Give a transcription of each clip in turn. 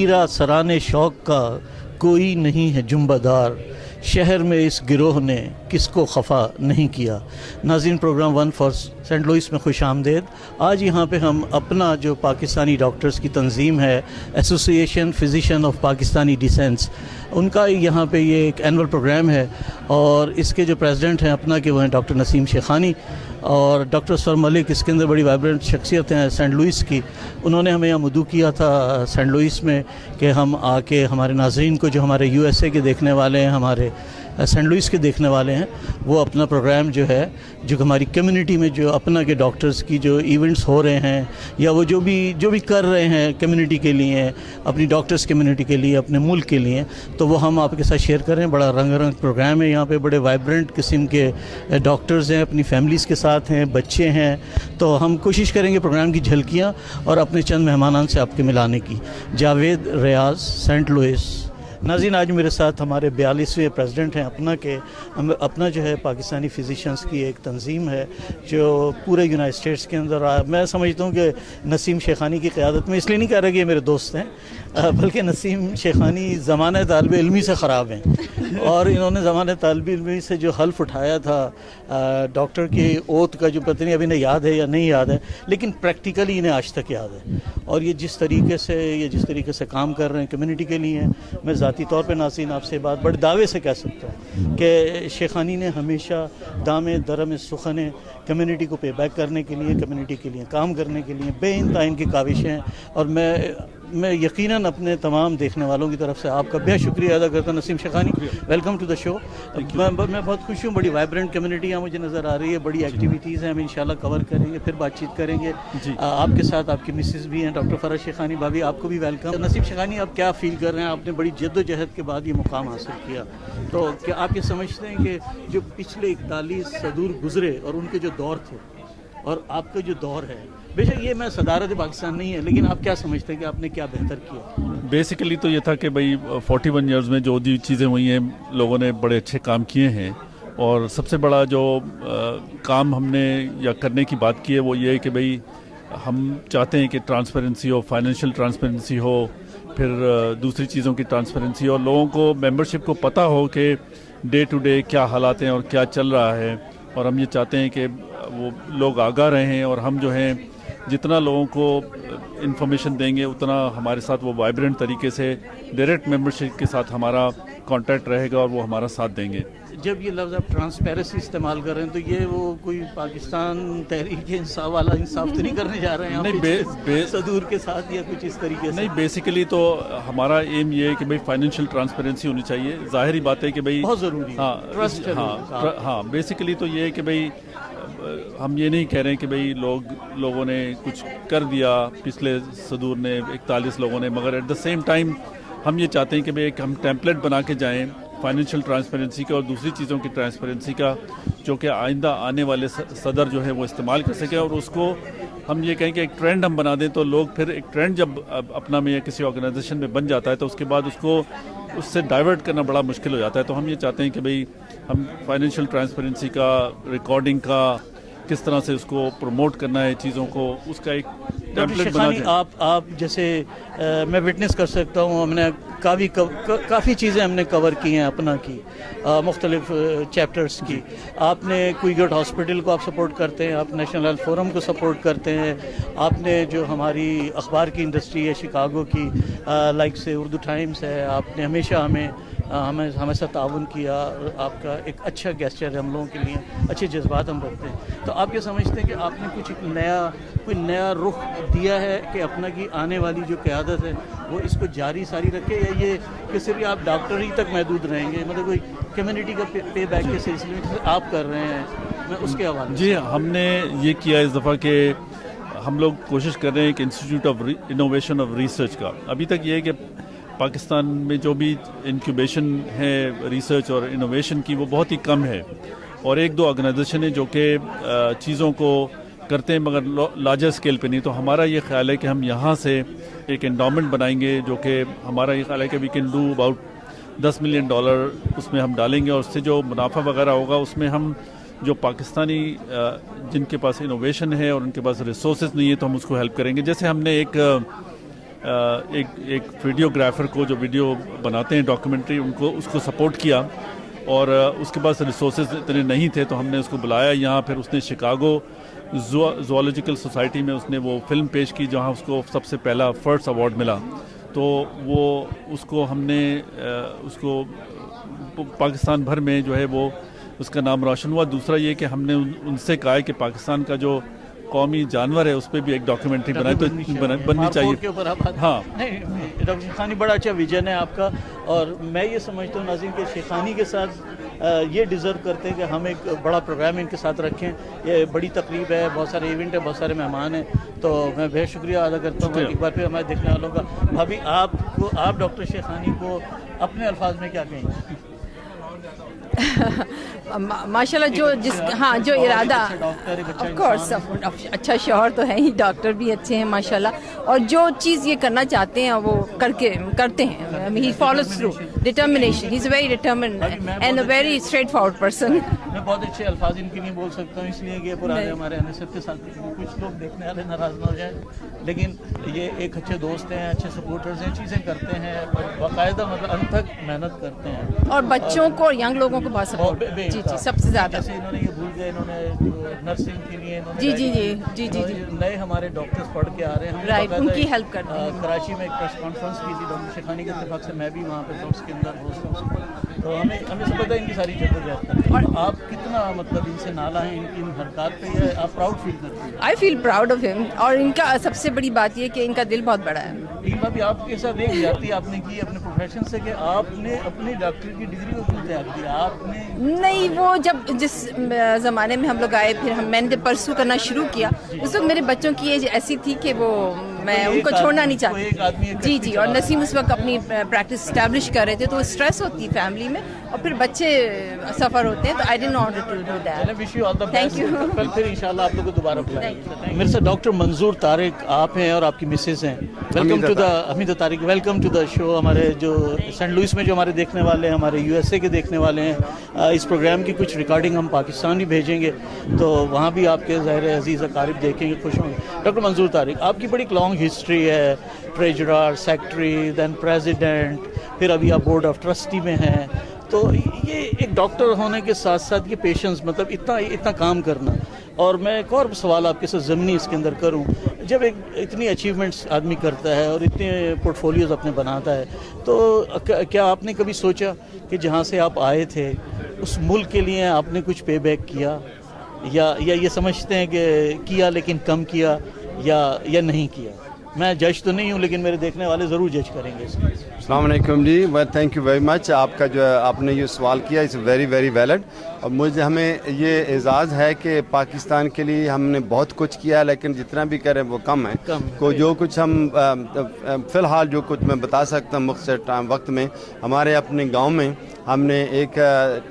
میرا سرانے شوق کا کوئی نہیں ہے جنبدار، شہر میں اس گروہ نے کس کو خفا نہیں کیا۔ ناظرین، پروگرام 1 فار سینٹ لوئس میں خوش آمدید۔ آج یہاں پہ ہم اپنا جو پاکستانی ڈاکٹرز کی تنظیم ہے، ایسوسی ایشن فزیشین آف پاکستانی ڈیسینس، ان کا یہاں پہ یہ ایک اینول پروگرام ہے، اور اس کے جو پریزیڈنٹ ہیں اپنا کہ وہ ہیں ڈاکٹر نسیم شیخانی، اور ڈاکٹر اسفر ملک اس کے اندر بڑی وائبرنٹ شخصیت ہیں سینٹ لوئس کی۔ انہوں نے ہمیں یہاں مدعو کیا تھا سینٹ لوئس میں کہ ہم آ کے ہمارے ناظرین کو جو ہمارے USA کے دیکھنے والے ہیں، ہمارے سینٹ لوئس کے دیکھنے والے ہیں، وہ اپنا پروگرام جو ہے، جو ہماری کمیونٹی میں جو اپنا کے ڈاکٹرز کی جو ایونٹس ہو رہے ہیں، یا وہ جو بھی کر رہے ہیں کمیونٹی کے لیے، اپنی ڈاکٹرز کمیونٹی کے لیے، اپنے ملک کے لیے، تو وہ ہم آپ کے ساتھ شیئر کریں۔ بڑا رنگ پروگرام ہے یہاں پہ، بڑے وائبرنٹ قسم کے ڈاکٹرز ہیں، اپنی فیملیز کے ساتھ ہیں، بچے ہیں، تو ہم کوشش کریں گے پروگرام کی جھلکیاں اور اپنے چند مہمانان سے آپ کے ملانے کی۔ جاوید ریاض، سینٹ لوئس۔ ناظرین، آج میرے ساتھ ہمارے 42ویں پریزیڈنٹ ہیں اپنا جو ہے پاکستانی فزیشینز کی ایک تنظیم ہے جو پورے یونائٹڈ اسٹیٹس کے اندر، میں سمجھتا ہوں کہ نسیم شیخانی کی قیادت میں، اس لیے نہیں کہہ رہا کہ یہ میرے دوست ہیں، بلکہ نسیم شیخانی زمانہ طالب علمی سے خراب ہیں، اور انہوں نے زمانہ طالب علمی سے جو حلف اٹھایا تھا ڈاکٹر کی اوتھ کا، جو پتہ نہیں ابھی انہیں یاد ہے یا نہیں یاد ہے، لیکن پریکٹیکلی انہیں آج تک یاد ہے، اور یہ جس طریقے سے کام کر رہے ہیں کمیونٹی کے لیے، میں ذاتی طور پہ ناظرین آپ سے بات بڑے دعوے سے کہہ سکتا ہوں کہ شیخانی نے ہمیشہ دام درم سخن کمیونٹی کو پے بیک کرنے کے لیے، کمیونٹی کے لیے کام کرنے کے لیے بے انتہا ان کی کاوشیں، اور میں یقیناً اپنے تمام دیکھنے والوں کی طرف سے آپ کا بے شکریہ ادا کرتا ہوں۔ نسیم شیخانی، ویلکم ٹو دا شو۔ میں بہت خوش ہوں، بڑی وائبرنٹ کمیونٹی یہاں مجھے نظر آ رہی ہے، بڑی ایکٹیویٹیز ہیں، ہم انشاءاللہ کور کریں گے، پھر بات چیت کریں گے۔ آپ کے ساتھ آپ کی مسز بھی ہیں ڈاکٹر فرح شیخانی بھابھی، آپ کو بھی ویلکم۔ نسیم شیخانی، آپ کیا فیل کر رہے ہیں؟ آپ نے بڑی جد و جہد کے بعد یہ مقام حاصل کیا، تو کیا آپ یہ سمجھتے ہیں کہ جو پچھلے 41 صدور گزرے اور ان کے جو دور تھے اور آپ کا جو دور ہے، بے شک یہ میں صدارت پاکستان نہیں ہے، لیکن آپ کیا سمجھتے ہیں کہ آپ نے کیا بہتر کیا؟ بیسیکلی تو یہ تھا کہ بھائی 41 ایئرز میں جو چیزیں ہوئی ہیں، لوگوں نے بڑے اچھے کام کیے ہیں، اور سب سے بڑا جو کام ہم نے یا کرنے کی بات کی ہے وہ یہ ہے کہ بھائی ہم چاہتے ہیں کہ ٹرانسپیرنسی ہو، فائنینشیل ٹرانسپیرنسی ہو، پھر دوسری چیزوں کی ٹرانسپیرنسی، اور لوگوں کو ممبرشپ کو پتہ ہو کہ ڈے ٹو ڈے کیا حالات ہیں اور کیا چل رہا ہے، اور ہم یہ چاہتے ہیں کہ وہ لوگ آگاہ رہیں، اور ہم جو ہیں جتنا لوگوں کو انفارمیشن دیں گے اتنا ہمارے ساتھ وہ وائبرنٹ طریقے سے ڈائریکٹ ممبرشپ کے ساتھ ہمارا کانٹیکٹ رہے گا، اور وہ ہمارا ساتھ دیں گے۔ جب یہ لفظ آپ ٹرانسپیرنسی استعمال کر رہے ہیں تو یہ وہ کوئی پاکستان تحریک انصاف والا انصاف تو نہیں کرنے جا رہے ہیں نہیں صدور کے ساتھ یا کچھ اس طریقے سے؟ نہیں، بیسیکلی تو ہمارا ایم یہ ہے کہ بھائی فائنینشیل ٹرانسپیرنسی ہونی چاہیے، ظاہری بات ہے کہ بھائی بہت ضروری ہے۔ ہاں بیسیکلی تو یہ ہے کہ بھائی ہم یہ نہیں کہہ رہے ہیں کہ بھئی لوگوں نے کچھ کر دیا، پچھلے صدور نے 41 لوگوں نے، مگر ایٹ دا سیم ٹائم ہم یہ چاہتے ہیں کہ بھئی ایک ہم ٹیمپلیٹ بنا کے جائیں فائنینشیل ٹرانسپیرنسی کا اور دوسری چیزوں کی ٹرانسپیرنسی کا، جو کہ آئندہ آنے والے صدر جو ہے وہ استعمال کر سکیں، اور اس کو ہم یہ کہیں کہ ایک ٹرینڈ ہم بنا دیں، تو لوگ پھر ایک ٹرینڈ جب اپنا میں یا کسی آرگنائزیشن میں بن جاتا ہے تو اس کے بعد اس سے ڈائیورٹ کرنا بڑا مشکل ہو جاتا ہے۔ تو ہم یہ چاہتے ہیں کہ بھئی ہم فائنینشیل ٹرانسپیرنسی کا، ریکارڈنگ کا، کس طرح سے اس کو پروموٹ کرنا ہے چیزوں کو، اس کا ایک ٹیمپلیٹ بنا دیں۔ آپ جیسے میں وٹنس کر سکتا ہوں، ہم نے کافی چیزیں ہم نے کور کی ہیں اپنا کی، مختلف چیپٹرز کی۔ آپ نے کوئی گٹ ہاسپٹل کو آپ سپورٹ کرتے ہیں، آپ نیشنل ہیلتھ فورم کو سپورٹ کرتے ہیں، آپ نے جو ہماری اخبار کی انڈسٹری ہے شکاگو کی، لائک سے اردو ٹائمز ہے، آپ نے ہمیشہ ہمیں ساتھ تعاون کیا، آپ کا ایک اچھا گیسچر ہے ہم لوگوں کے لیے، اچھے جذبات ہم رکھتے ہیں۔ تو آپ یہ سمجھتے ہیں کہ آپ نے کوئی نیا رخ دیا ہے کہ اپنا کی آنے والی جو قیادت ہے وہ اس کو جاری ساری رکھے، یا یہ کہ صرف آپ ڈاکٹر ہی تک محدود رہیں گے، مطلب کوئی کمیونٹی کا پے بیک کے سلسلے میں آپ کر رہے ہیں؟ میں اس کے حوالے جی، ہم نے یہ کیا اس دفعہ کہ ہم لوگ کوشش کر رہے ہیں کہ institute of innovation of research کا، ابھی تک یہ ہے کہ پاکستان میں جو بھی انکیوبیشن ہے ریسرچ اور انوویشن کی وہ بہت ہی کم ہے، اور ایک دو آرگنائزیشن ہیں جو کہ چیزوں کو کرتے ہیں مگر لارجر اسکیل پہ نہیں۔ تو ہمارا یہ خیال ہے کہ ہم یہاں سے ایک انڈاؤمنٹ بنائیں گے، جو کہ ہمارا یہ خیال ہے کہ we can do about $10 million اس میں ہم ڈالیں گے، اور اس سے جو منافع وغیرہ ہوگا اس میں ہم جو پاکستانی جن کے پاس انوویشن ہے اور ان کے پاس ریسورسز نہیں ہے تو ہم اس کو ہیلپ کریں گے۔ جیسے ہم نے ایک ایک ویڈیوگرافر کو جو ویڈیو بناتے ہیں ڈاکیومنٹری اس کو سپورٹ کیا، اور اس کے پاس ریسورسز اتنے نہیں تھے تو ہم نے اس کو بلایا یہاں. پھر اس نے شکاگو زوالوجیکل سوسائٹی میں اس نے وہ فلم پیش کی جہاں اس کو سب سے پہلا فرسٹ ایوارڈ ملا. تو وہ اس کو ہم نے اس کو پاکستان بھر میں جو ہے وہ اس کا نام روشن ہوا. دوسرا یہ کہ ہم نے ان سے کہا ہے کہ پاکستان کا جو قومی جانور ہے اس پہ بھی ایک ڈاکیومنٹری بنائے تو بننی چاہیے. ہاں ڈاکٹر شیخانی بڑا اچھا ویژن ہے آپ کا، اور میں یہ سمجھتا ہوں ناظرین کہ شیخانی کے ساتھ یہ ڈیزرو کرتے ہیں کہ ہم ایک بڑا پروگرام ان کے ساتھ رکھیں. یہ بڑی تقریب ہے، بہت سارے ایونٹ ہیں، بہت سارے مہمان ہیں، تو میں بہت شکریہ ادا کرتا ہوں ایک بار پھر ہمارے دیکھنے والوں کا. بھابھی آپ ڈاکٹر شیخانی کو اپنے الفاظ میں کیا کہیں گے؟ ماشاءاللہ جو ارادہ، آف کورس اچھا شوہر تو ہے ہی، ڈاکٹر بھی اچھے ہیں ماشاءاللہ، اور جو چیز یہ کرنا چاہتے ہیں وہ کرتے ہیں. He follows through determination, he is very determined and a very straightforward person. میں بہت اچھے الفاظ ان کے لیے بول سکتا ہوں، اس لیے کہ پرانے ہمارے انیست کے ساتھ کچھ لوگ دیکھنے والے ناراض نہ ہو جائیں، لیکن یہ ایک اچھے دوست ہیں، اچھے سپورٹرز ہیں، چیزیں کرتے ہیں، باقاعدہ مطلب انت تک محنت کرتے ہیں، اور بچوں کو اور ینگ لوگوں کو بہت سپورٹ. جی سب سے زیادہ. جیسے انہوں نے یہ بھول گئے، انہوں نے نرسنگ کے لیے جی نئے ہمارے ڈاکٹرز پڑھ کے آ رہے ہیں. رائٹ، ان کی ہیلپ کرتے ہیں. کراچی میں ایک پریس کانفرنس کی تھی ڈاکٹر شیخانی کے اتفاق سے، میں بھی وہاں پہ تھا، اس کے اندر ہوسٹ ہوں. تو ہمیں سب پتہ ہے ان کی ساری جدوجہد، اور آپ کتنا مطلب ان سے نالا ہیں، ان کی ان حرکات پہ آپ پراؤڈ فیل کرتے ہیں؟ آئی فیل پراؤڈ آف ہم، اور ان کا سب سے بڑی بات یہ کہ ان کا دل بہت بڑا ہے. لیکن بھابھی آپ کے ساتھ ایک زیادتی آپ نے کی اپنے پروفیشن سے کہ آپ نے اپنی ڈاکٹر کی ڈگری کو کیوں تیار کیا؟ آپ نے نہیں، وہ جس زمانے میں ہم لوگ آئے، پھر میں نے پرسو کرنا شروع کیا، اس وقت میرے بچوں کی ایج ایسی تھی کہ وہ میں ان کو چھوڑنا نہیں چاہتی. جی اور نسیم اس وقت اپنی پریکٹس اسٹیبلش کر رہے تھے، تو اسٹریس ہوتی ہے فیملی میں، اور پھر بچے سفر ہوتے ہیں، تو I don't want to do that. Thank you. کل پھر انشاءاللہ آپ لوگ کو دوبارہ بلائیں گے. میرے ساتھ ڈاکٹر منظور طارق آپ ہیں اور آپ کی مسز ہیں. Welcome to the Hamida Tariq, welcome to the show. ہمارے جو سینٹ لوئس میں جو ہمارے دیکھنے والے ہیں، ہمارے یو ایس اے کے دیکھنے والے ہیں، اس پروگرام کی کچھ ریکارڈنگ ہم پاکستان بھی بھیجیں گے، تو وہاں بھی آپ کے ظاہر عزیز اقارب دیکھیں گے، خوش ہوں گے. ڈاکٹر منظور طارق، آپ کی بڑی لانگ ہسٹری ہے، ٹریجرر، سیکٹری، دین پریزیڈنٹ، پھر ابھی آپ بورڈ آف ٹرسٹی میں ہیں. تو یہ ایک ڈاکٹر ہونے کے ساتھ ساتھ یہ پیشنس، مطلب اتنا کام کرنا. اور میں ایک اور سوال آپ کے ساتھ ضمنی اس کے اندر کروں، جب ایک اتنی اچیومنٹس آدمی کرتا ہے اور اتنے پورٹ فولیوز اپنے بناتا ہے، تو کیا آپ نے کبھی سوچا کہ جہاں سے آپ آئے تھے اس ملک کے لیے آپ نے کچھ پے بیک کیا، یا یہ سمجھتے ہیں کہ کیا لیکن کم کیا، یا نہیں کیا؟ میں جج تو نہیں ہوں، لیکن میرے دیکھنے والے ضرور جج کریں گے اس کو. السلام علیکم جی، تھینک یو ویری مچ. آپ کا جو آپ نے یہ سوال کیا اٹس ویری ویری ویلڈ. اور ہمیں یہ اعزاز ہے کہ پاکستان کے لیے ہم نے بہت کچھ کیا ہے، لیکن جتنا بھی کریں وہ کم ہے. جو کچھ ہم فی الحال جو کچھ میں بتا سکتا ہوں مختصر وقت میں، ہمارے اپنے گاؤں میں ہم نے ایک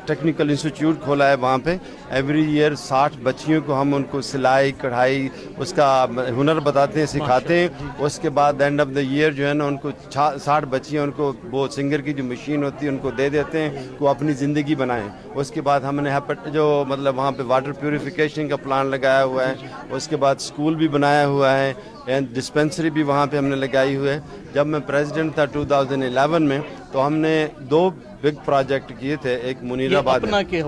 ٹیکنیکل انسٹیٹیوٹ کھولا ہے. وہاں پہ ایوری ایئر 60 بچیوں کو ہم ان کو سلائی کڑھائی اس کا ہنر بتاتے ہیں، سکھاتے ہیں. اس کے بعد اینڈ آف دا ایئر جو ہے نا ان کو 60 بچیاں ان کو وہ سنگر کی جو مشین ہوتی ہے ان کو دے دیتے ہیں، وہ اپنی زندگی بنائیں. اس کے بعد ہم نے جو مطلب وہاں پہ واٹر پیوریفیکیشن کا پلان لگایا ہوا ہے. اس کے بعد اسکول بھی بنایا ہوا ہے، ڈسپینسری بھی وہاں پہ ہم نے لگائی ہوئی ہے. جب میں پریزیڈنٹ تھا 2011 میں، تو ہم نے 2 بگ پروجیکٹ کیے تھے. ایک منیر آباد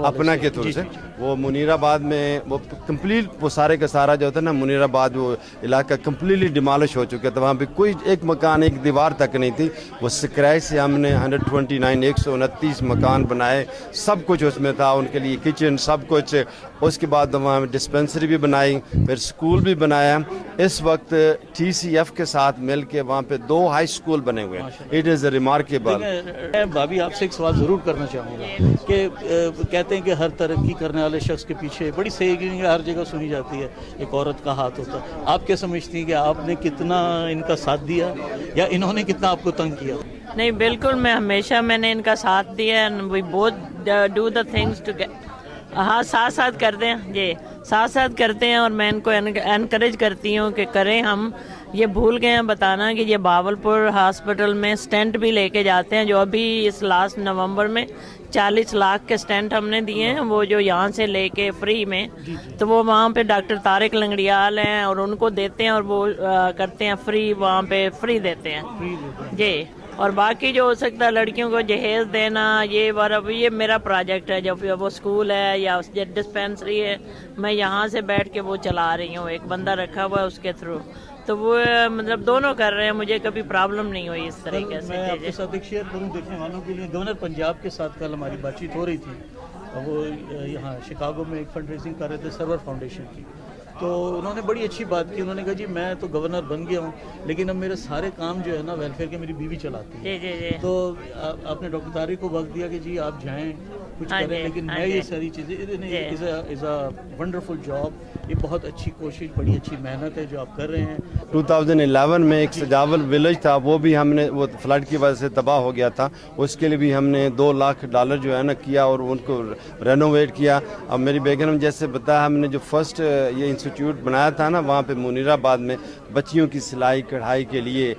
اپنا کے طور سے، وہ منیر آباد میں وہ کمپلیٹ وہ سارے کا سارا جو ہوتا ہے نا منیر آباد وہ علاقہ کمپلیٹلی ڈیمالش ہو چکا تھا. وہاں پہ کوئی ایک مکان ایک دیوار تک نہیں تھی. وہ سکریچ سے ہم نے 129 مکان بنائے، سب کچھ اس میں تھا، ان کے لیے کچن سب کچھ. اس کے بعد وہاں ڈسپینسری بھی بنائی، پھر اسکول بھی بنایا. اس وقت TCF کے ساتھ مل کے وہاں پہ 2 ہائی اسکول بنے ہوئے ہیں. It is a remarkable. میں بھابھی آپ سے ایک سوال ضرور کرنا چاہوں گا کہ کہتے ہیں کہ ہر ترقی کرنے والے شخص کے پیچھے بڑی سیگنگ ہر جگہ سنی جاتی ہے، ایک عورت کا ہاتھ ہوتا ہے. آپ کیا سمجھتی ہیں کہ آپ نے کتنا ان کا ساتھ دیا، یا انہوں نے کتنا آپ کو تنگ کیا؟ نہیں بالکل، میں نے ان کا ساتھ دیا. And we both do the things to get. ہاں ساتھ کرتے ہیں، یہ ساتھ کرتے ہیں، اور میں ان کو انکریج کرتی ہوں کہ کریں ہم. یہ بھول گئے ہیں بتانا کہ یہ باولپور ہاسپٹل میں اسٹینٹ بھی لے کے جاتے ہیں, جو ابھی اس لاسٹ نومبر میں 40 لاکھ کے اسٹینٹ ہم نے دیے ہیں, وہ جو یہاں سے لے کے فری میں, تو وہ وہاں پہ ڈاکٹر طارق لنگڑیال ہیں اور ان کو دیتے ہیں, اور وہ کرتے ہیں فری, وہاں پہ فری دیتے ہیں جی. اور باقی جو ہو سکتا ہے لڑکیوں کو جہیز دینا, یہ میرا پروجیکٹ ہے, جب وہ اسکول ہے یا ڈسپینسری ہے, میں یہاں سے بیٹھ کے وہ چلا رہی ہوں, ایک بندہ رکھا ہوا ہے اس کے تھرو, تو وہ مطلب دونوں کر رہے ہیں, مجھے کبھی پرابلم نہیں ہوئی اس طریقے سے. میں آپ کے ساتھ ایک شیئر کروں دیکھنے والوں کے لیے, گورنر پنجاب کے ساتھ کل ہماری بات چیت ہو رہی تھی, وہ یہاں شکاگو میں ایک فنڈ ریزنگ کر رہے تھے سرور فاؤنڈیشن کی, تو انہوں نے بڑی اچھی بات کی. انہوں نے کہا جی میں تو گورنر بن گیا ہوں, لیکن اب میرے سارے کام جو ہے نا ویلفیئر کے میری بیوی چلاتی ہے. جی تو آپ نے ڈاکٹر طارق کو وقت دیا کہ جی آپ جائیں کچھ کریں, لیکن میں یہ ساری چیزیں از اے ونڈرفل جاب, یہ بہت اچھی کوشش, بڑی اچھی محنت ہے جو آپ کر رہے ہیں. 2011 میں ایک سجاول ولیج تھا, وہ بھی ہم نے, وہ فلڈ کی وجہ سے تباہ ہو گیا تھا, اس کے لیے بھی ہم نے $2 لاکھ جو ہے نا کیا اور ان کو رینوویٹ کیا. اب میری بیگم جیسے بتایا, ہم نے جو فرسٹ یہ انسٹیٹیوٹ بنایا تھا نا وہاں پہ منیر آباد میں, بچیوں کی سلائی کڑھائی کے لیے,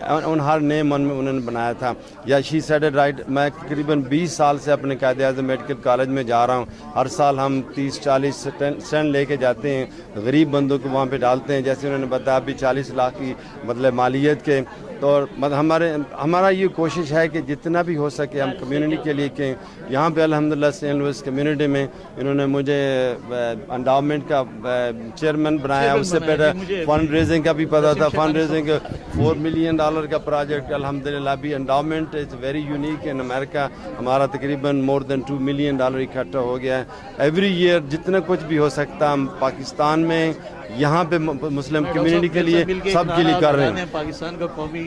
ان ہر نئے من میں انہوں نے بنایا تھا. یا شی سیڈ رائٹ, میں تقریباً 20 سال سے اپنے قائد اعظم میڈیکل کالج میں جا رہا ہوں, ہر سال ہم 30-40 اسٹینڈ لے کے جاتے ہیں, غریب بندوں کو وہاں پہ ڈالتے ہیں, جیسے انہوں نے بتایا ابھی 40 لاکھ کی مطلب مالیت کے. تو ہمارا یہ کوشش ہے کہ جتنا بھی ہو سکے ہم کمیونٹی کے لیے کہ یہاں پہ الحمدللہ سینٹ لوئس کمیونٹی میں انہوں نے مجھے انڈاؤمنٹ کا چیئرمین بنایا, اس سے پہلے فنڈ ریزنگ کا بھی پتا تھا, فنڈ ریزنگ $4 ملین کا پروجیکٹ الحمدللہ. ابھی endowment is very unique in America, ہمارا تقریباً مور دین $2 ملین اکٹھا ہو گیا ہے. ایوری ایئر جتنا کچھ بھی ہو سکتا ہم پاکستان میں یہاں پہ مسلم کمیونٹی کے لیے سب کے لیے کر رہے ہیں. پاکستان کا قومی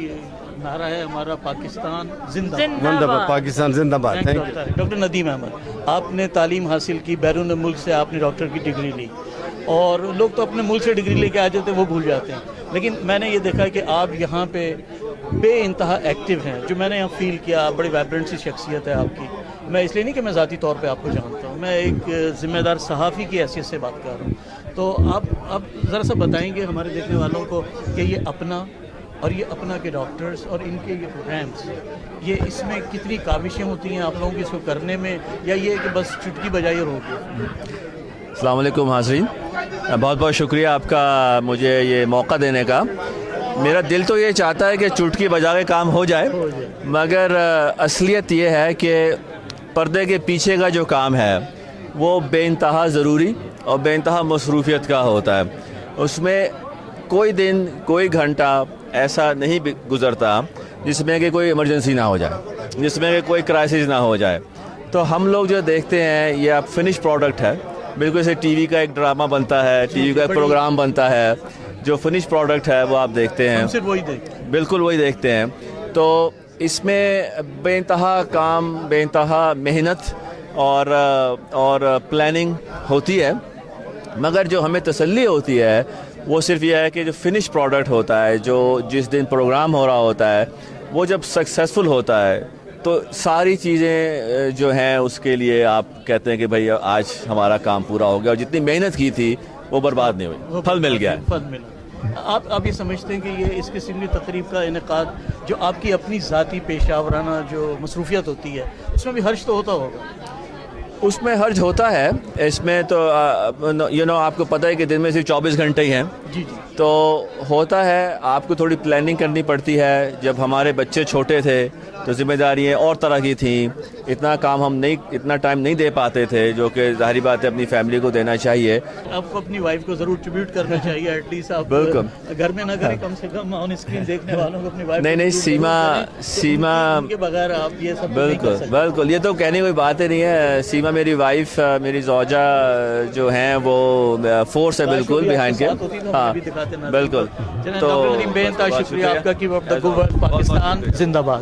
نعرہ ہے ہمارا, پاکستان زندہ باد, پاکستان زندہ باد. ڈاکٹر ندیم احمد, آپ نے تعلیم حاصل کی, بیرون ملک سے آپ نے ڈاکٹر کی ڈگری لی, اور لوگ تو اپنے ملک سے ڈگری لے کے آ جاتے ہیں وہ بھول جاتے ہیں, لیکن میں نے یہ دیکھا کہ آپ یہاں پہ بے انتہا ایکٹیو ہیں, جو میں نے یہاں فیل کیا, بڑی وائبرنٹ سی شخصیت ہے آپ کی. میں اس لیے نہیں کہ میں ذاتی طور پہ آپ کو جانتا ہوں, میں ایک ذمہ دار صحافی کی حیثیت سے بات کر رہا ہوں. تو آپ ذرا سا بتائیں گے ہمارے دیکھنے والوں کو کہ یہ اپنا اور یہ اپنا کے ڈاکٹرز اور ان کے یہ پروگرامز, یہ اس میں کتنی کاوشیں ہوتی ہیں آپ لوگوں کی اس کو کرنے میں, یا یہ کہ بس چٹکی بجائی اور ہو گیا؟ السلام علیکم حاضرین, بہت بہت شکریہ آپ کا مجھے یہ موقع دینے کا. میرا دل تو یہ چاہتا ہے کہ چٹکی بجا کے کام ہو جائے, مگر اصلیت یہ ہے کہ پردے کے پیچھے کا جو کام ہے وہ بے انتہا ضروری اور بے انتہا مصروفیت کا ہوتا ہے. اس میں کوئی دن, کوئی گھنٹہ ایسا نہیں گزرتا جس میں کہ کوئی ایمرجنسی نہ ہو جائے, جس میں کہ کوئی کرائسس نہ ہو جائے. تو ہم لوگ جو دیکھتے ہیں یہ اب فنش پروڈکٹ ہے, بالکل سے ٹی وی کا ایک ڈرامہ بنتا ہے, ٹی وی کا ایک پروگرام بنتا ہے, جو فنش پروڈکٹ ہے وہ آپ دیکھتے ہیں, بالکل وہی دیکھتے ہیں. تو اس میں بے انتہا کام, بے انتہا محنت اور پلاننگ ہوتی ہے, مگر جو ہمیں تسلی ہوتی ہے وہ صرف یہ ہے کہ جو فنش پروڈکٹ ہوتا ہے, جو جس دن پروگرام ہو رہا ہوتا ہے, وہ جب سکسیزفل ہوتا ہے تو ساری چیزیں جو ہیں اس کے لیے آپ کہتے ہیں کہ بھئی آج ہمارا کام پورا ہو گیا, اور جتنی محنت کی تھی وہ برباد نہیں ہوئی, پھل مل گیا ہے. آپ یہ سمجھتے ہیں کہ یہ اس قسم کی تقریب کا انعقاد, جو آپ کی اپنی ذاتی پیشہ ورانہ جو مصروفیت ہوتی ہے, اس میں بھی حرج تو ہوتا ہوگا؟ اس میں حرج ہوتا ہے. اس میں تو آپ کو پتہ ہے کہ دن میں صرف 24 گھنٹے ہی ہیں. جی. تو ہوتا ہے, آپ کو تھوڑی پلاننگ کرنی پڑتی ہے. جب ہمارے بچے چھوٹے تھے تو ذمہ داریاں اور طرح کی تھیں, اتنا کام ہم اتنا ٹائم نہیں دے پاتے تھے, جو کہ ظاہری بات ہے اپنی فیملی کو دینا چاہیے. آپ کو اپنی وائف کو ضرور ٹریبیوٹ کرنا چاہیے, ایٹ لیسٹ آپ بالکل گھر میں نہ کریں, کم سے کم آن اسکرین دیکھنے والوں کو اپنی وائف نہیں سیما کے بغیر آپ یہ سب بالکل یہ تو کہنے کوئی بات ہی نہیں ہے. سیما میری وائف, میری زوجہ جو ہیں وہ فورس ہے بالکل بیہائنڈ کے. ہاں بالکل. تو بے انتہا شکریہ آپ کا کہ پاکستان زندہ باد.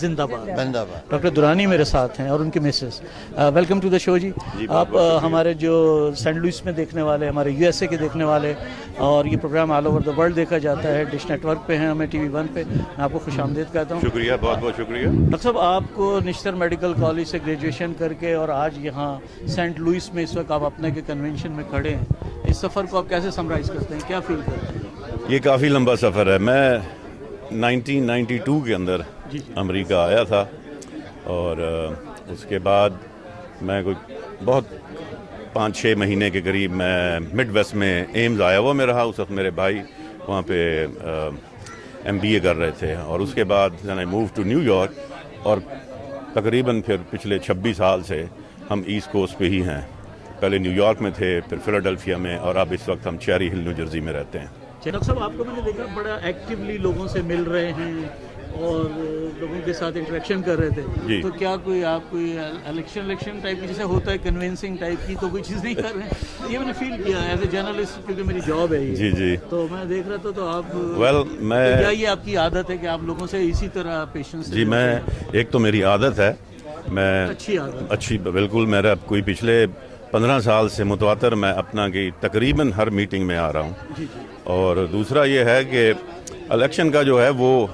زندہ باد. زندہ باد. ڈاکٹر دورانی میرے ساتھ ہیں اور ان کی مسز. ویلکم ٹو دا شو جی. آپ ہمارے جو سینٹ لوئس میں دیکھنے والے, ہمارے یو ایس اے کے دیکھنے والے, اور یہ programme all over the world دیکھا جاتا ہے, ڈش نیٹ ورک پہ ہیں, ہمیں ٹی وی 1 پہ. میں آپ کو خوش آمدید کہتا ہوں. شکریہ, بہت بہت شکریہ. ڈاکٹر صاحب, آپ کو نشتر میڈیکل کالج سے گریجویشن کر کے اور آج یہاں سینٹ لوئس میں اس وقت آپ اپنے کے کنونشن میں کھڑے ہیں, اس سفر کو آپ کیسے سمرائز کرتے ہیں, کیا فیل کرتے ہیں؟ یہ کافی لمبا سفر ہے. میں 1992 کے اندر امریکہ آیا تھا, اور اس کے بعد میں کوئی بہت 5-6 مہینے کے قریب میں مڈ ویسٹ میں ایمز آیا ہوا میں رہا. اس وقت میرے بھائی وہاں پہ MBA کر رہے تھے, اور اس کے بعد میں موو ٹو نیو یارک, اور تقریباً پھر پچھلے 26 سال سے ہم ایسٹ کوسٹ پہ ہی ہیں. پہلے نیو یارک میں تھے, پھر فلاڈلفیا میں, اور اب اس وقت ہم چیری ہل نیو جرسی میں رہتے ہیں. ڈاکٹر صاحب, آپ کو میں نے دیکھا بڑا ایکٹیولی لوگوں سے مل رہے ہیں اور لوگوں کے ساتھ انٹریکشن کر رہے تھے, تو کیا آپ کوئی الیکشن ٹائپ کی جیسے ہوتا ہے کنوینسنگ ٹائپ کی تو کوئی چیز نہیں کر رہے ہیں؟ یہ میں نے فیل کیا ایز اے جرنلسٹ, کیونکہ میری جاب ہے یہ. جی تو میں دیکھ رہا تھا, تو آپ میں یہ آپ کی عادت ہے کہ آپ لوگوں سے اسی طرح پیشنس؟ جی, میں ایک تو میری عادت ہے, میں اچھی بالکل, میرا کوئی پچھلے 15 سال سے متواتر میں اپنا کی تقریباً ہر میٹنگ میں آ رہا ہوں. اور دوسرا یہ ہے کہ الیکشن کا جو ہے وہ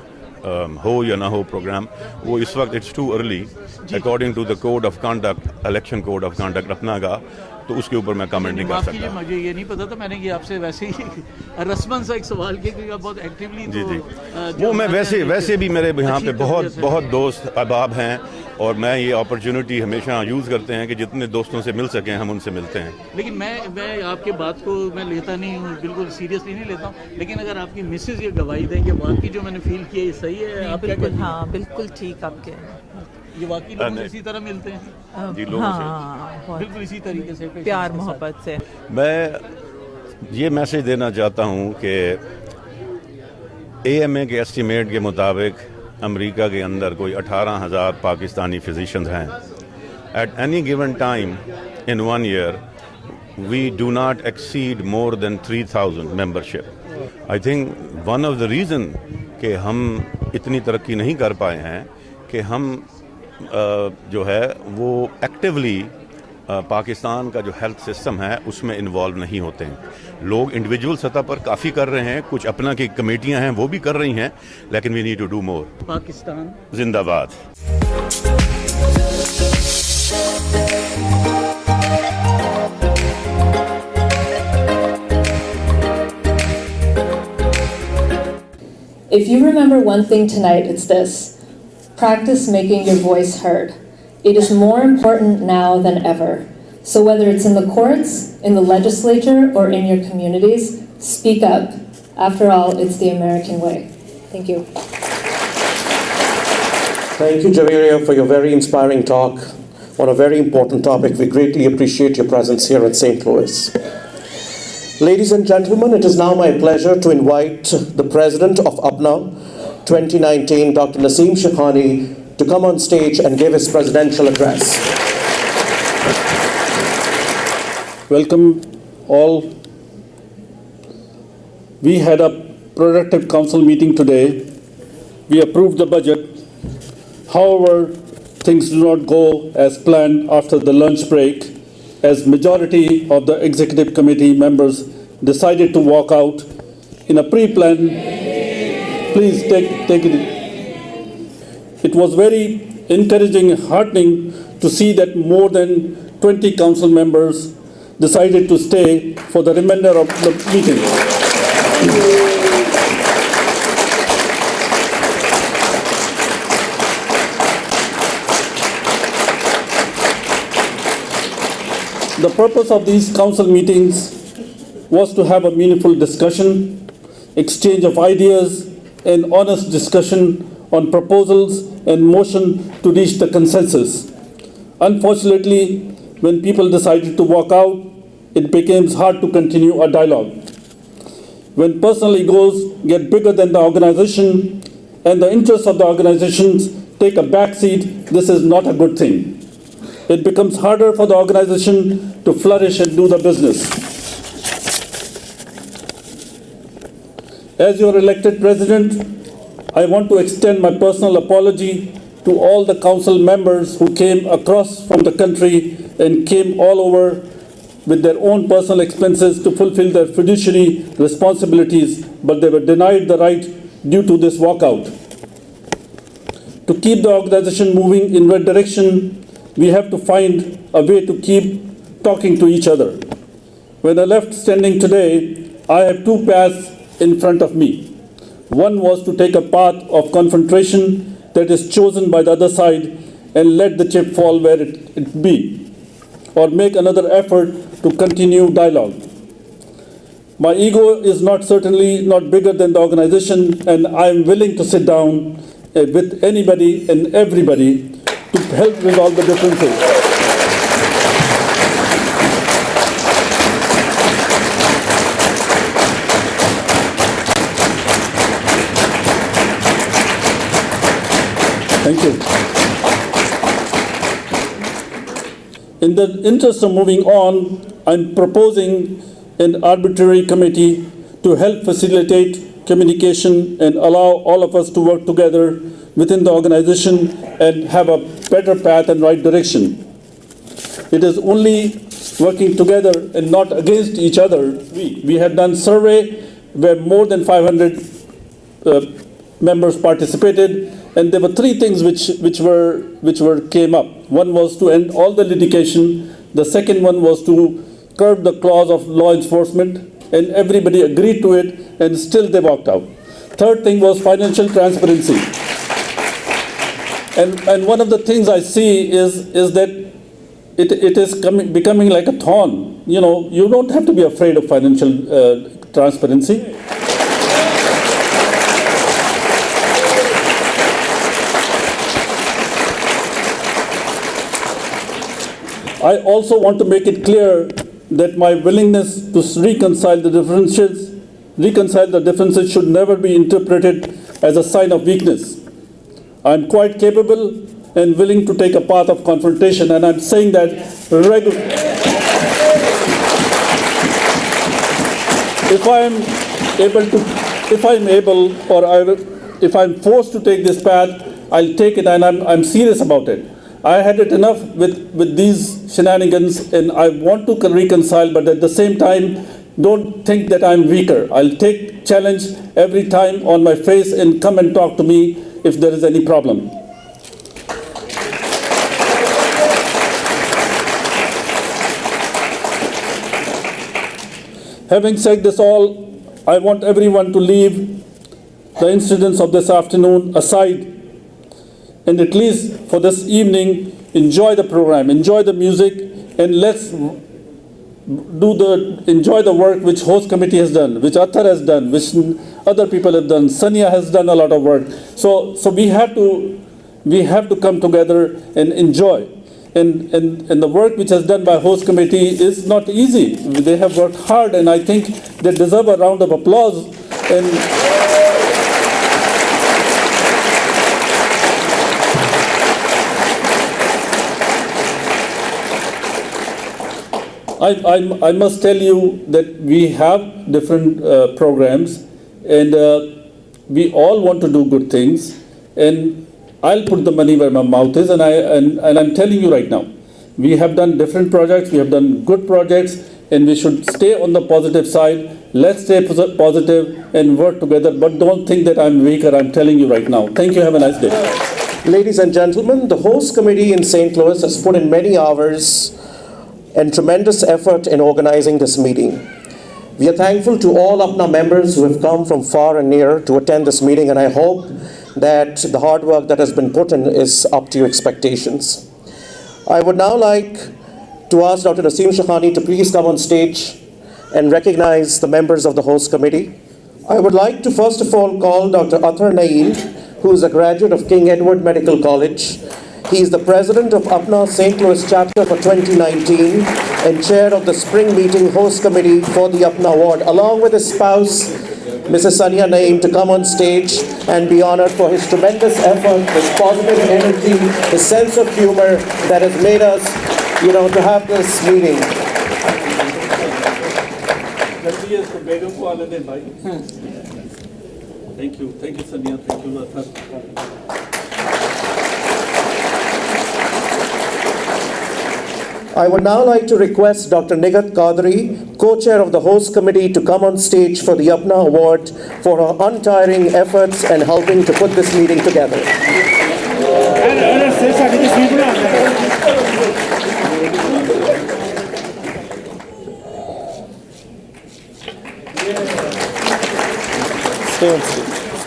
ہو یا نہ ہو پروگرام, وہ اس وقت it's too early according to the code of conduct, election code of conduct اپنا کا, تو اس کے اوپر میں کمنٹ نہیں کر سکتا. مجھے یہ نہیں پتا تھا, میں نے یہ آپ سے ویسے ہی رسمن سا ایک سوال کیا, کیونکہ آپ بہت ایکٹیولی. جی, وہ میں ویسے بھی میرے یہاں پہ بہت دوست احباب ہیں, اور میں یہ اپرچونٹی ہمیشہ یوز کرتے ہیں کہ جتنے دوستوں سے مل سکیں ہم ان سے ملتے ہیں. لیکن میں آپ کے بات کو میں لیتا نہیں ہوں, بالکل سیریسلی نہیں لیتا ہوں, لیکن اگر آپ کی مسز یہ گواہی دیں کہ واقعی جو میں نے فیل کیا یہ صحیح ہے, آپ کیا کہتے ہیں؟ ہاں بالکل ٹھیک, آپ کے یہ واقعی لوگ اسی طرح ملتے ہیں؟ جی, لوگوں ہاں, بالکل اسی طریقے سے پیار محبت سے. میں یہ میسج دینا چاہتا ہوں کہ AMA کے ایسٹیمیٹ کے مطابق امریکہ کے اندر کوئی 18,000 پاکستانی فزیشنز ہیں. At any given time in 1 year we do not exceed more than 3,000 membership. I think one of the reason کہ ہم اتنی ترقی نہیں کر پائے ہیں کہ ہم جو ہے وہ ایکٹیولی پاکستان کا جو ہیلتھ سسٹم ہے اس میں انوالو نہیں ہوتے ہیں. لوگ انڈیویجول سطح پر کافی کر رہے ہیں, کچھ اپنا کی کمیٹیاں ہیں وہ بھی کر رہی ہیں, لیکن we need to do more. Pakistan زندہ باد. If you remember one thing tonight, it's this: practice making your voice heard. It is more important now than ever. So whether it's in the courts, in the legislature, or in your communities, speak up. After all, it's the American way. Thank you. Thank you, Javeria, for your very inspiring talk on a very important topic. We greatly appreciate your presence here at St. Louis. Ladies and gentlemen, it is now my pleasure to invite the President of APNA 2019, Dr. Naseem Shikhani, to come on stage and give his presidential address. Welcome all. We had a productive council meeting today. We approved the budget. However, things do not go as planned after the lunch break, as majority of the executive committee members decided to walk out in a pre-planned. Please take it. It was very encouraging and heartening to see that more than 20 council members decided to stay for the remainder of the meeting. The purpose of these council meetings was to have a meaningful discussion, exchange of ideas, and honest discussion on proposals and motion to reach the consensus. Unfortunately, when people decided to walk out, it became hard to continue a dialogue. When personal egos get bigger than the organization and the interests of the organizations take a backseat, this is not a good thing. It becomes harder for the organization to flourish and do the business. As your elected president, I want to extend my personal apology to all the council members who came across from the country and came all over with their own personal expenses to fulfill their fiduciary responsibilities, but they were denied the right due to this walkout. To keep the organization moving in right direction, we have to find a way to keep talking to each other. When I left standing today, I have two paths in front of me. One was to take a path of confrontation that is chosen by the other side and let the chip fall where it be, or make another effort to continue dialogue. My ego is certainly not bigger than the organization, and I am willing to sit down with anybody and everybody to help resolve the differences. Thank you. In the interest of moving on, I'm proposing an arbitrary committee to help facilitate communication and allow all of us to work together within the organization and have a better path and right direction. It is only working together and not against each other. We have done survey where more than 500 members participated, and there were three things which came up. One was to end all the litigation. The second one was to curb the clause of law enforcement, and everybody agreed to it, and still they walked out. Third thing was financial transparency. And one of the things I see is that it is becoming like a thorn. You know, you don't have to be afraid of financial transparency. I also want to make it clear that my willingness to reconcile the differences should never be interpreted as a sign of weakness. I'm quite capable and willing to take a path of confrontation, and I'm saying that regularly. If I'm forced to take this path, I'll take it, and I'm serious about it. I had it enough with these shenanigans, and I want to reconcile, but at the same time, don't think that I'm weaker. I'll take challenge every time on my face and come and talk to me if there is any problem. Having said this all, I want everyone to leave the incidents of this afternoon aside, and at least for this evening, enjoy the program, enjoy the music, and let's enjoy the work which host committee has done, which Athar has done, which other people have done. Sania has done a lot of work. So we have to come together and enjoy. And the work which has done by host committee is not easy. They have worked hard, and I think they deserve a round of applause. And I must tell you that we have different programs, and we all want to do good things, and I'll put the money where my mouth is, and I'm telling you right now, we have done different projects, we have done good projects, and we should stay on the positive side. Let's stay positive and work together, but don't think that I'm weaker. I'm telling you right now. Thank you. Have a nice day. Ladies and gentlemen, the host committee in St. Louis has put in many hours and tremendous effort in organizing this meeting. We are thankful to all APNA members who have come from far and near to attend this meeting, and I hope that the hard work that has been put in is up to your expectations. I would now like to ask Dr. Naseem Shakhani to please come on stage and recognize the members of the host committee. I would like to first of all call Dr. Athar Naeem, who is a graduate of King Edward Medical College. He is the president of APNA St. Louis chapter for 2019 and chair of the spring meeting host committee for the APNA ward, along with his spouse, Mrs. Sania Naeem, to come on stage and be honored for his tremendous effort, his positive energy, his sense of humor that has made us, to have this meeting. Thank you, Sania. Thank you, Athar. I would now like to request Dr. Nigat Qadri, co-chair of the host committee, to come on stage for the Apna Award for her untiring efforts and helping to put this meeting together.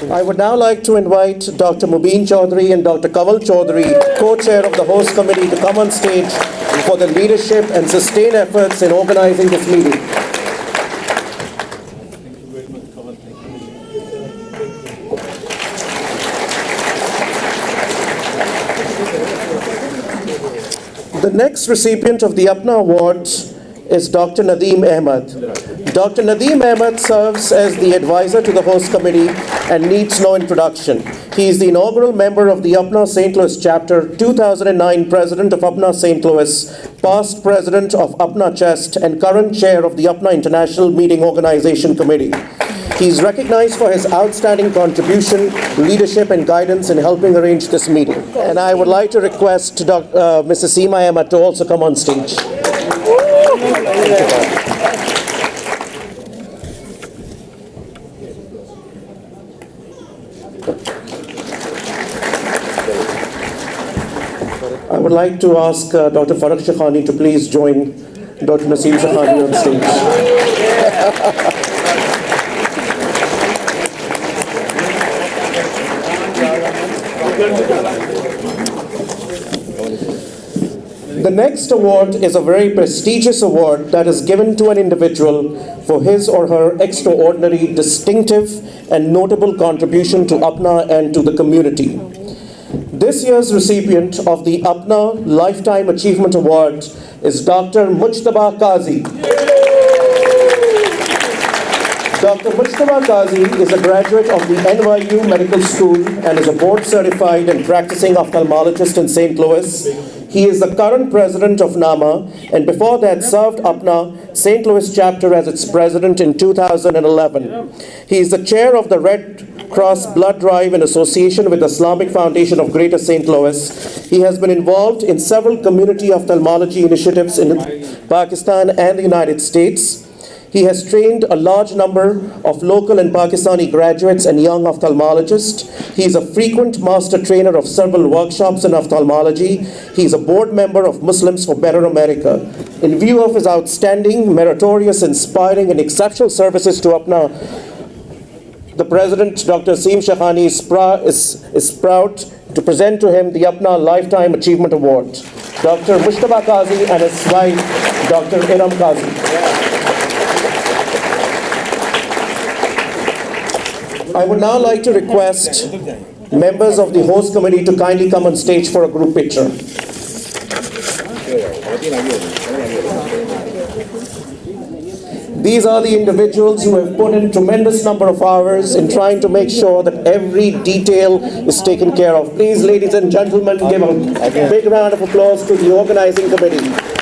I would now like to invite Dr. Mubin Chaudhary and Dr. Kamal Chaudhary, co-chair of the host committee, to come on stage for the leadership and sustained efforts in organizing this meeting. The next recipient of the Apna Award is Dr. Nadeem Ahmed. Dr. Nadeem Ahmed serves as the advisor to the host committee and needs no introduction. He is the inaugural member of the Apna St. Louis chapter, 2009 president of Apna St. Louis, past president of Apna Chest, and current chair of the Apna International Meeting Organization Committee. He is recognized for his outstanding contribution, leadership, and guidance in helping arrange this meeting. And I would like to request Mrs. Seema Ahmed to also come on stage. I would like to ask Dr. Farag Shekhani to please join Dr. Naseem Shekhani on stage. The next award is a very prestigious award that is given to an individual for his or her extraordinary, distinctive, and notable contribution to Apna and to the community. This year's recipient of the Apna Lifetime Achievement Award is Dr. Mujtaba Qazi. Dr. Mujtaba Qazi is a graduate of the NYU Medical School and is a board-certified and practicing ophthalmologist in St. Louis. He is the current president of NAMA, and before that served Apna St. Louis chapter as its president in 2011. He is the chair of the Red Cross Blood Drive in association with the Islamic Foundation of Greater St. Louis. He has been involved in several community ophthalmology initiatives in Pakistan and the United States. He has trained a large number of local and Pakistani graduates and young ophthalmologists. He is a frequent master trainer of several workshops in ophthalmology. He is a board member of Muslims for Better America. In view of his outstanding, meritorious, inspiring, and exceptional services to Apna, the President, Dr. Naseem Shekhani, is proud to present to him the Apna Lifetime Achievement Award. Dr. Mujtaba Qazi and his wife, Dr. Iram Qazi. I would now like to request members of the host committee to kindly come on stage for a group picture. These are the individuals who have put in tremendous number of hours in trying to make sure that every detail is taken care of. Please, ladies and gentlemen, give a big round of applause to the organizing committee.